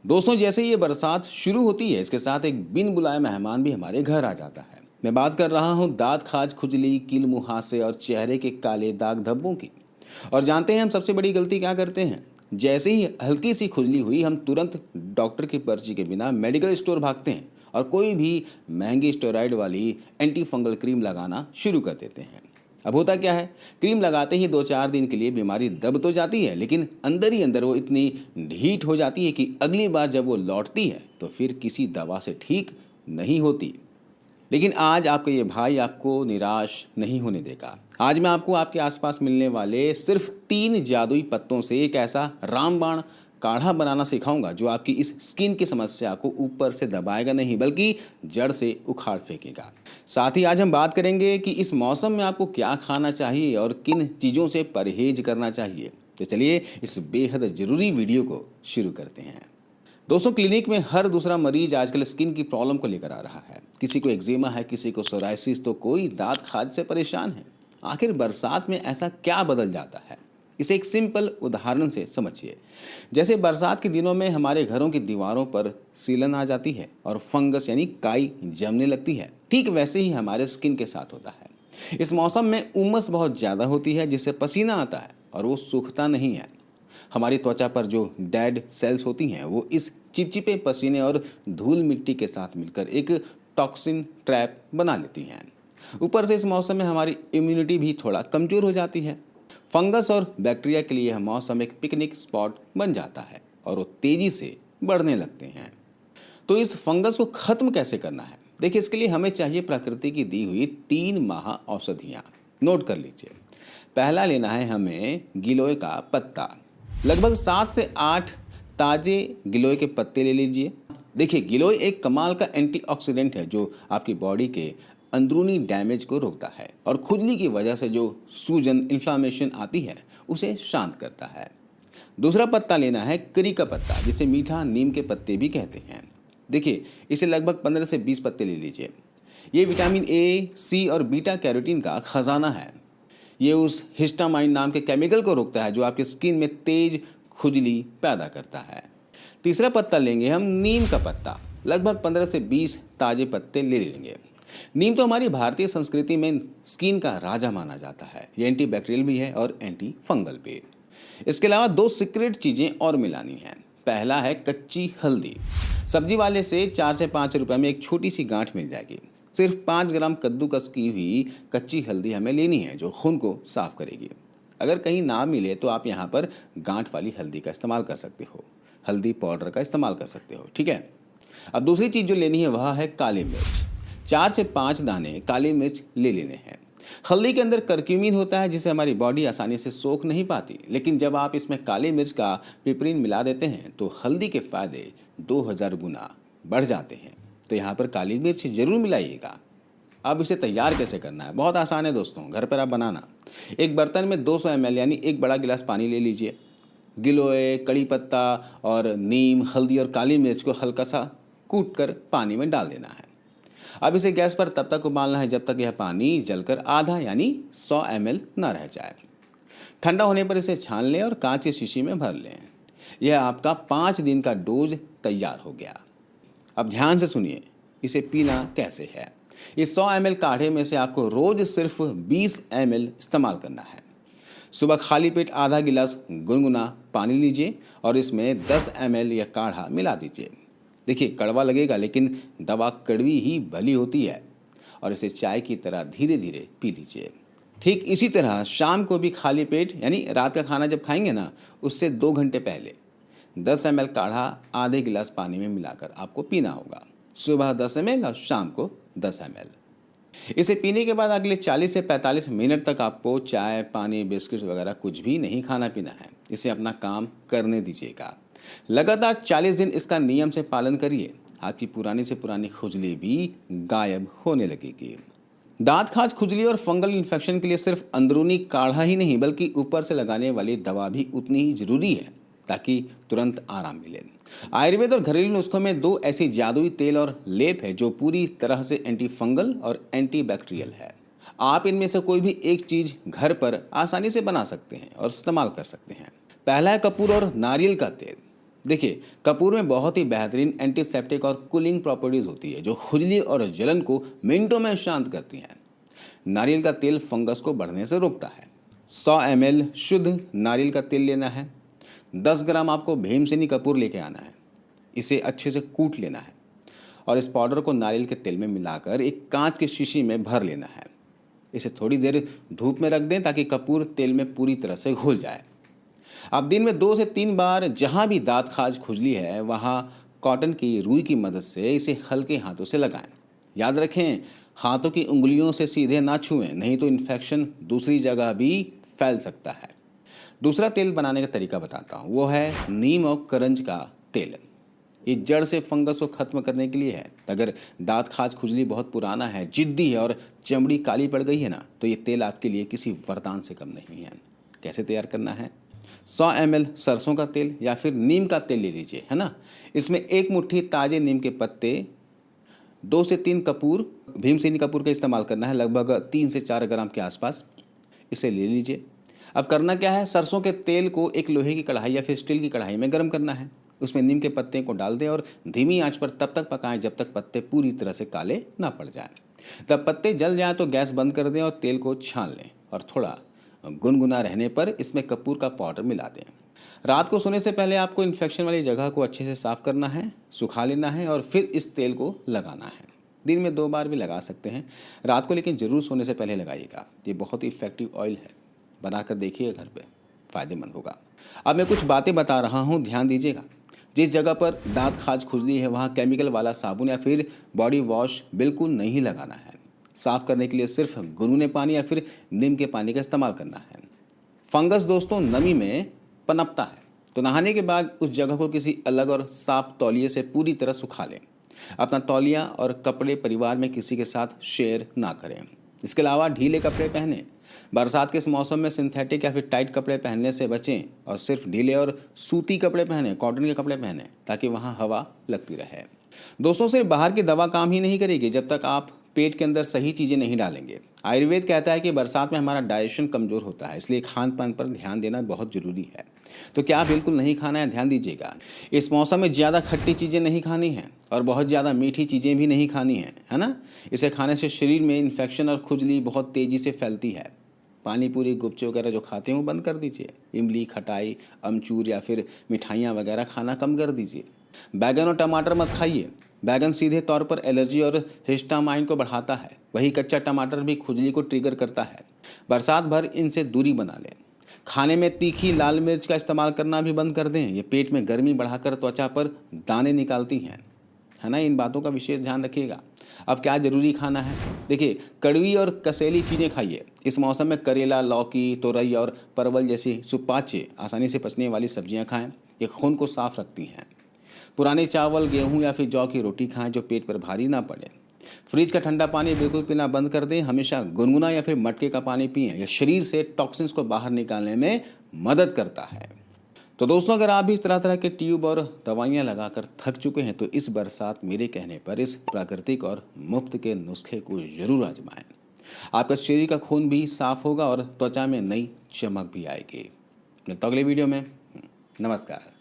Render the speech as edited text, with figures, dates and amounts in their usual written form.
दोस्तों, जैसे ये बरसात शुरू होती है, इसके साथ एक बिन बुलाए मेहमान भी हमारे घर आ जाता है। मैं बात कर रहा हूँ दांत खाज, खुजली, कील मुहासे और चेहरे के काले दाग धब्बों की। और जानते हैं हम सबसे बड़ी गलती क्या करते हैं? जैसे ही हल्की सी खुजली हुई, हम तुरंत डॉक्टर की पर्ची के बिना मेडिकल स्टोर भागते हैं और कोई भी महंगी स्टेरॉइड वाली एंटी फंगल क्रीम लगाना शुरू कर देते हैं। अब होता क्या है, क्रीम लगाते ही 2-4 दिन के लिए बीमारी दब तो जाती है, लेकिन अंदर ही अंदर वो इतनी ढीठ हो जाती है कि अगली बार जब वो लौटती है तो फिर किसी दवा से ठीक नहीं होती। लेकिन आज आपका ये भाई आपको निराश नहीं होने देगा। आज मैं आपको आपके आसपास मिलने वाले सिर्फ 3 जादुई पत्तों से एक ऐसा रामबाण काढ़ा बनाना सिखाऊंगा जो आपकी इस स्किन की समस्या को ऊपर से दबाएगा नहीं, बल्कि जड़ से उखाड़ फेंकेगा। साथ ही आज हम बात करेंगे कि इस मौसम में आपको क्या खाना चाहिए और किन चीज़ों से परहेज करना चाहिए। तो चलिए इस बेहद ज़रूरी वीडियो को शुरू करते हैं। दोस्तों, क्लिनिक में हर दूसरा मरीज आजकल स्किन की प्रॉब्लम को लेकर आ रहा है। किसी को एक्जिमा है, किसी को सोराइसिस, तो कोई दांत खाज से परेशान है। आखिर बरसात में ऐसा क्या बदल जाता है? इसे एक सिंपल उदाहरण से समझिए। जैसे बरसात के दिनों में हमारे घरों की दीवारों पर सीलन आ जाती है और फंगस यानी काई जमने लगती है, ठीक वैसे ही हमारे स्किन के साथ होता है। इस मौसम में उमस बहुत ज़्यादा होती है, जिससे पसीना आता है और वो सूखता नहीं है। हमारी त्वचा पर जो डेड सेल्स होती हैं, वो इस चिपचिपे पसीने और धूल मिट्टी के साथ मिलकर एक टॉक्सिन ट्रैप बना लेती हैं। ऊपर से इस मौसम में हमारी इम्यूनिटी भी थोड़ा कमज़ोर हो जाती है। फंगस और बैक्टीरिया के लिए यह मौसम एक पिकनिक स्पॉट बन जाता है और वो तेज़ी से बढ़ने लगते हैं। तो इस फंगस को ख़त्म कैसे करना है? देखिए, इसके लिए हमें चाहिए प्रकृति की दी हुई 3 महा औषधियाँ। नोट कर लीजिए। पहला लेना है हमें गिलोय का पत्ता। लगभग 7 से 8 ताज़े गिलोय के पत्ते ले लीजिए। देखिए, गिलोय एक कमाल का एंटीऑक्सीडेंट है जो आपकी बॉडी के अंदरूनी डैमेज को रोकता है और खुजली की वजह से जो सूजन, इन्फ्लामेशन आती है, उसे शांत करता है। दूसरा पत्ता लेना है करी का पत्ता, जिसे मीठा नीम के पत्ते भी कहते हैं। देखिए, इसे लगभग 15 से 20 पत्ते ले लीजिए। ये विटामिन ए, सी और बीटा कैरोटीन का खजाना है। ये उस हिस्टामाइन नाम के केमिकल को रोकता है जो आपकी स्किन में तेज खुजली पैदा करता है। तीसरा पत्ता लेंगे हम नीम का पत्ता। लगभग 15 से 20 ताजे पत्ते ले लेंगे। नीम तो हमारी भारतीय संस्कृति में स्किन का राजा माना जाता है। ये एंटी बैक्टीरियल भी है और एंटी फंगल भी। इसके अलावा 2 सीक्रेट चीज़ें और मिलानी हैं। पहला है कच्ची हल्दी। सब्जी वाले से 4 से 5 रुपए में एक छोटी सी गांठ मिल जाएगी। सिर्फ 5 ग्राम कद्दूकस की हुई कच्ची हल्दी हमें लेनी है, जो खून को साफ करेगी। अगर कहीं ना मिले तो आप यहाँ पर गांठ वाली हल्दी का इस्तेमाल कर सकते हो, हल्दी पाउडर का इस्तेमाल कर सकते हो, ठीक है। अब दूसरी चीज़ जो लेनी है वह है काली मिर्च। 4 से 5 दाने काली मिर्च ले लेने हैं। हल्दी के अंदर करक्यूमिन होता है, जिसे हमारी बॉडी आसानी से सोख नहीं पाती, लेकिन जब आप इसमें काली मिर्च का पिपरीन मिला देते हैं तो हल्दी के फायदे 2000 गुना बढ़ जाते हैं। तो यहाँ पर काली मिर्च जरूर मिलाइएगा। अब इसे तैयार कैसे करना है? बहुत आसान है दोस्तों, घर पर आप बनाना। एक बर्तन में 200 ml यानी 1 बड़ा गिलास पानी ले लीजिए। गिलोय, कड़ी पत्ता और नीम, हल्दी और काली मिर्च को हल्का सा कूट कर पानी में डाल देना है। अब इसे गैस पर तब तक उबालना है जब तक यह पानी जलकर आधा यानी 100 ml न रह जाए। ठंडा होने पर इसे छान लें और कांच की शीशी में भर लें। यह आपका 5 दिन का डोज तैयार हो गया। अब ध्यान से सुनिए, इसे पीना कैसे है। इस 100 ml काढ़े में से आपको रोज सिर्फ 20 ml इस्तेमाल करना है। सुबह खाली पेट आधा गिलास गुनगुना पानी लीजिए और इसमें 10 ml यह काढ़ा मिला दीजिए। देखिए, कड़वा लगेगा, लेकिन दवा कड़वी ही भली होती है और इसे चाय की तरह धीरे धीरे पी लीजिए। ठीक इसी तरह शाम को भी खाली पेट यानी रात का खाना जब खाएंगे ना, उससे 2 घंटे पहले 10 ml काढ़ा आधे गिलास पानी में मिलाकर आपको पीना होगा। सुबह 10 ml और शाम को 10 ml। इसे पीने के बाद अगले 40 से 45 मिनट तक आपको चाय, पानी, बिस्किट्स वगैरह कुछ भी नहीं खाना पीना है। इसे अपना काम करने दीजिएगा। लगातार 40 दिन इसका नियम से पालन करिए। आपकी पुरानी से पुरानी खुजली भी गायब होने लगेगी। दांत खाज, खुजली और फंगल इन्फेक्शन के लिए सिर्फ अंदरूनी काढ़ा ही नहीं, बल्कि ऊपर से लगाने वाली दवा भी उतनी ही जरूरी है, ताकि तुरंत आराम मिले। आयुर्वेद और घरेलू नुस्खों में 2 ऐसी जादुई तेल और लेप है जो पूरी तरह से एंटी फंगल और एंटी बैक्टीरियल है। आप इनमें से कोई भी एक चीज घर पर आसानी से बना सकते हैं और इस्तेमाल कर सकते हैं। पहला है कपूर और नारियल का तेल। देखिए, कपूर में बहुत ही बेहतरीन एंटीसेप्टिक और कूलिंग प्रॉपर्टीज होती है जो खुजली और जलन को मिनटों में शांत करती हैं। नारियल का तेल फंगस को बढ़ने से रोकता है। 100 ml शुद्ध नारियल का तेल लेना है। 10 ग्राम आपको भीमसेनी कपूर लेके आना है। इसे अच्छे से कूट लेना है और इस पाउडर को नारियल के तेल में मिलाकर एक कांच की शीशी में भर लेना है। इसे थोड़ी देर धूप में रख दें ताकि कपूर तेल में पूरी तरह से घुल जाए। आप दिन में 2 से 3 बार जहां भी दांत खाज खुजली है वहां कॉटन की रुई की मदद से इसे हल्के हाथों से लगाएं। याद रखें, हाथों की उंगलियों से सीधे ना छुएं, नहीं तो इन्फेक्शन दूसरी जगह भी फैल सकता है। दूसरा तेल बनाने का तरीका बताता हूँ, वो है नीम और करंज का तेल। ये जड़ से फंगस को खत्म करने के लिए है। अगर दांत खाज खुजली बहुत पुराना है, जिद्दी है और चमड़ी काली पड़ गई है ना, तो ये तेल आपके लिए किसी वरदान से कम नहीं है। कैसे तैयार करना है? 100 ml सरसों का तेल या फिर नीम का तेल ले लीजिए, है ना। इसमें 1 मुट्ठी ताजे नीम के पत्ते, 2 से 3 कपूर, भीमसेनी कपूर का इस्तेमाल करना है, लगभग 3 से 4 ग्राम के आसपास। इसे ले लीजिए। अब करना क्या है, सरसों के तेल को एक लोहे की कढ़ाई या फिर स्टील की कढ़ाई में गर्म करना है। उसमें नीम के पत्ते को डाल दें और धीमी आंच पर तब तक पकाएं जब तक पत्ते पूरी तरह से काले ना पड़ जाएं। तब पत्ते जल जाएं तो गैस बंद कर दें और तेल को छान लें और थोड़ा गुनगुना रहने पर इसमें कपूर का पाउडर मिला दें। रात को सोने से पहले आपको इन्फेक्शन वाली जगह को अच्छे से साफ करना है, सुखा लेना है और फिर इस तेल को लगाना है। दिन में 2 बार भी लगा सकते हैं, रात को लेकिन ज़रूर सोने से पहले लगाइएगा। ये बहुत ही इफेक्टिव ऑयल है, बनाकर देखिएगा घर पे, फ़ायदेमंद होगा। अब मैं कुछ बातें बता रहा हूँ, ध्यान दीजिएगा। जिस जगह पर दांत खाज खुजली है वहाँ केमिकल वाला साबुन या फिर बॉडी वॉश बिल्कुल नहीं लगाना है। साफ़ करने के लिए सिर्फ गुनगुने पानी या फिर नीम के पानी का इस्तेमाल करना है। फंगस दोस्तों नमी में पनपता है, तो नहाने के बाद उस जगह को किसी अलग और साफ तौलिए से पूरी तरह सुखा लें। अपना तौलिया और कपड़े परिवार में किसी के साथ शेयर ना करें। इसके अलावा ढीले कपड़े पहनें। बरसात के इस मौसम में सिंथेटिक या फिर टाइट कपड़े पहनने से बचें और सिर्फ ढीले और सूती कपड़े पहनें, कॉटन के कपड़े पहनें, ताकि वहाँ हवा लगती रहे। दोस्तों, सिर्फ बाहर की दवा काम ही नहीं करेगी जब तक आप पेट के अंदर सही चीज़ें नहीं डालेंगे। आयुर्वेद कहता है कि बरसात में हमारा डाइजेशन कमज़ोर होता है, इसलिए खान पान पर ध्यान देना बहुत ज़रूरी है। तो क्या बिल्कुल नहीं खाना है? ध्यान दीजिएगा, इस मौसम में ज़्यादा खट्टी चीज़ें नहीं खानी हैं और बहुत ज़्यादा मीठी चीज़ें भी नहीं खानी हैं, है ना। इसे खाने से शरीर में इन्फेक्शन और खुजली बहुत तेज़ी से फैलती है। पानी पूरी, गुपचुप वगैरह जो खाते हैं वो बंद कर दीजिए। इमली, खटाई, अमचूर या फिर मिठाइयाँ वगैरह खाना कम कर दीजिए। बैगन और टमाटर मत खाइए। बैगन सीधे तौर पर एलर्जी और हिस्टामाइन को बढ़ाता है, वही कच्चा टमाटर भी खुजली को ट्रिगर करता है। बरसात भर इनसे दूरी बना लें। खाने में तीखी लाल मिर्च का इस्तेमाल करना भी बंद कर दें, ये पेट में गर्मी बढ़ाकर त्वचा पर दाने निकालती हैं, है ना। इन बातों का विशेष ध्यान रखिएगा। अब क्या ज़रूरी खाना है? देखिए, कड़वी और कसेली चीज़ें खाइए। इस मौसम में करेला, लौकी, तोरई और परवल जैसी सुपाच्य आसानी से पचने वाली सब्जियां खाएं, ये खून को साफ रखती हैं। पुराने चावल, गेहूं या फिर जौ की रोटी खाएं जो पेट पर भारी ना पड़े। फ्रिज का ठंडा पानी बिल्कुल पीना बंद कर दें। हमेशा गुनगुना या फिर मटके का पानी पिएं, यह शरीर से टॉक्सिन्स को बाहर निकालने में मदद करता है। तो दोस्तों, अगर आप भी इस तरह के ट्यूब और दवाइयाँ लगाकर थक चुके हैं तो इस बरसात मेरे कहने पर इस प्राकृतिक और मुफ्त के नुस्खे को ज़रूर आजमाएं। आपका शरीर का खून भी साफ होगा और त्वचा में नई चमक भी आएगी। मिलता हूं अगले वीडियो में। नमस्कार।